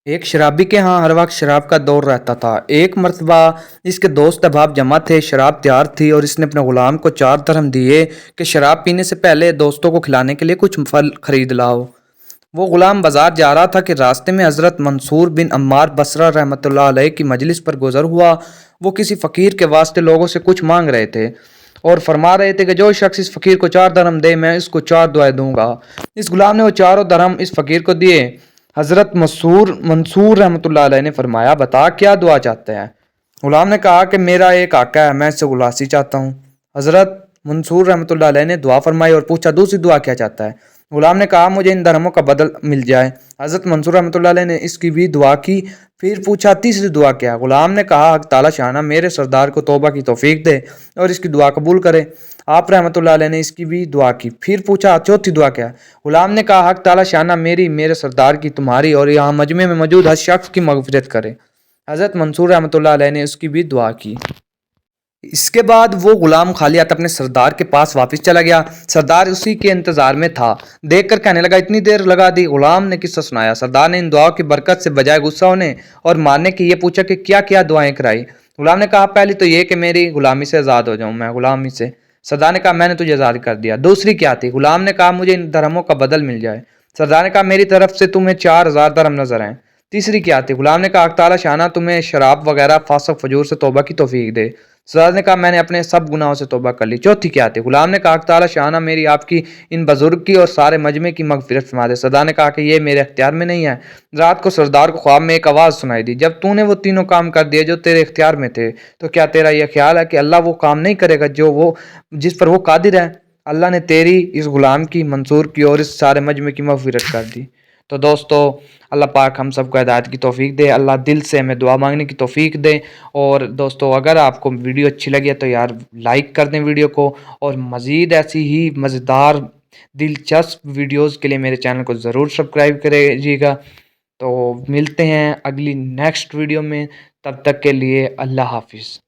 ایک شرابی کے ہاں ہر وقت شراب کا دور رہتا تھا۔ ایک مرتبہ اس کے دوست احباب جمع تھے، شراب تیار تھی اور اس نے اپنے غلام کو 4 درہم دیے کہ شراب پینے سے پہلے دوستوں کو کھلانے کے لیے کچھ پھل خرید لاؤ۔ وہ غلام بازار جا رہا تھا کہ راستے میں حضرت منصور بن عمار بصرہ رحمۃ اللہ علیہ کی مجلس پر گزر ہوا۔ وہ کسی فقیر کے واسطے لوگوں سے کچھ مانگ رہے تھے اور فرما رہے تھے کہ جو شخص اس فقیر کو 4 درہم دے میں اس کو 4 دعائیں دوں گا۔ اس غلام نے وہ 4 درہم اس فقیر کو دیے۔ حضرت منصور رحمۃ اللہ علیہ نے فرمایا، بتا کیا دعا چاہتے ہیں؟ غلام نے کہا کہ میرا ایک آقا ہے، میں اس سے غلاسی چاہتا ہوں۔ حضرت منصور رحمۃ اللہ علیہ نے دعا فرمائی اور پوچھا دوسری دعا کیا چاہتا ہے؟ غلام نے کہا مجھے ان درہموں کا بدل مل جائے۔ حضرت منصور رحمۃ اللہ علیہ نے اس کی بھی دعا کی، پھر پوچھا تیسری دعا کیا؟ غلام نے کہا حق تعالی شانہ میرے سردار کو توبہ کی توفیق دے اور اس کی دعا قبول کرے۔ آپ رحمۃ اللہ علیہ نے اس کی بھی دعا کی، پھر پوچھا چوتھی دعا کیا؟ غلام نے کہا حق تعالی شانہ میرے سردار کی، تمہاری اور یہاں مجمع میں موجود ہر شخص کی مغفرت کرے۔ حضرت منصور رحمۃ اللہ علیہ نے اس کی بھی دعا کی۔ اس کے بعد وہ غلام خالی ہاتھ اپنے سردار کے پاس واپس چلا گیا۔ سردار اسی کے انتظار میں تھا، دیکھ کر کہنے لگا اتنی دیر لگا دی۔ غلام نے قصہ سنایا۔ سردار نے ان دعاؤں کی برکت سے بجائے غصہ ہونے اور مارنے کی یہ پوچھا کہ کیا کیا دعائیں کرائی؟ غلام نے کہا پہلی تو یہ کہ میری غلامی سے آزاد ہو جاؤں، میں غلامی سے۔ سردار نے کہا میں نے تجھے آزاد کر دیا۔ دوسری کیا تھی؟ غلام نے کہا مجھے ان درہموں کا بدل مل جائے۔ سردار نے کہا میری طرف سے تمہیں 4000 درہم نظر آئیں۔ تیسری کیا تھی؟ غلام نے کہا حق تعالی شانہ تمہیں شراب وغیرہ فاسق فجور سے توبہ کی توفیق دے۔ سردار نے کہا میں نے اپنے سب گناہوں سے توبہ کر لی۔ چوتھی کیا تھی؟ غلام نے کہا حق تعالی شانہ میری آپ کی ان بزرگ کی اور سارے مجمع کی مغفرت فرما دے۔ سردار نے کہا کہ یہ میرے اختیار میں نہیں ہے۔ رات کو سردار کو خواب میں ایک آواز سنائی دی، جب تو نے وہ تینوں کام کر دیے جو تیرے اختیار میں تھے تو کیا تیرا یہ خیال ہے کہ اللہ وہ کام نہیں کرے گا جس پر وہ قادر ہے؟ اللہ نے تیری اس غلام کی، منصور کی اور اس سارے مجمع کی مغفرت کر دی۔ تو دوستو اللہ پاک ہم سب کو ہدایت کی توفیق دے، اللہ دل سے ہمیں دعا مانگنے کی توفیق دے۔ اور دوستو اگر آپ کو ویڈیو اچھی لگی ہے تو یار لائک کر دیں ویڈیو کو، اور مزید ایسی ہی مزیدار دلچسپ ویڈیوز کے لیے میرے چینل کو ضرور سبسکرائب کریے گا۔ تو ملتے ہیں اگلی نیکسٹ ویڈیو میں، تب تک کے لیے اللہ حافظ۔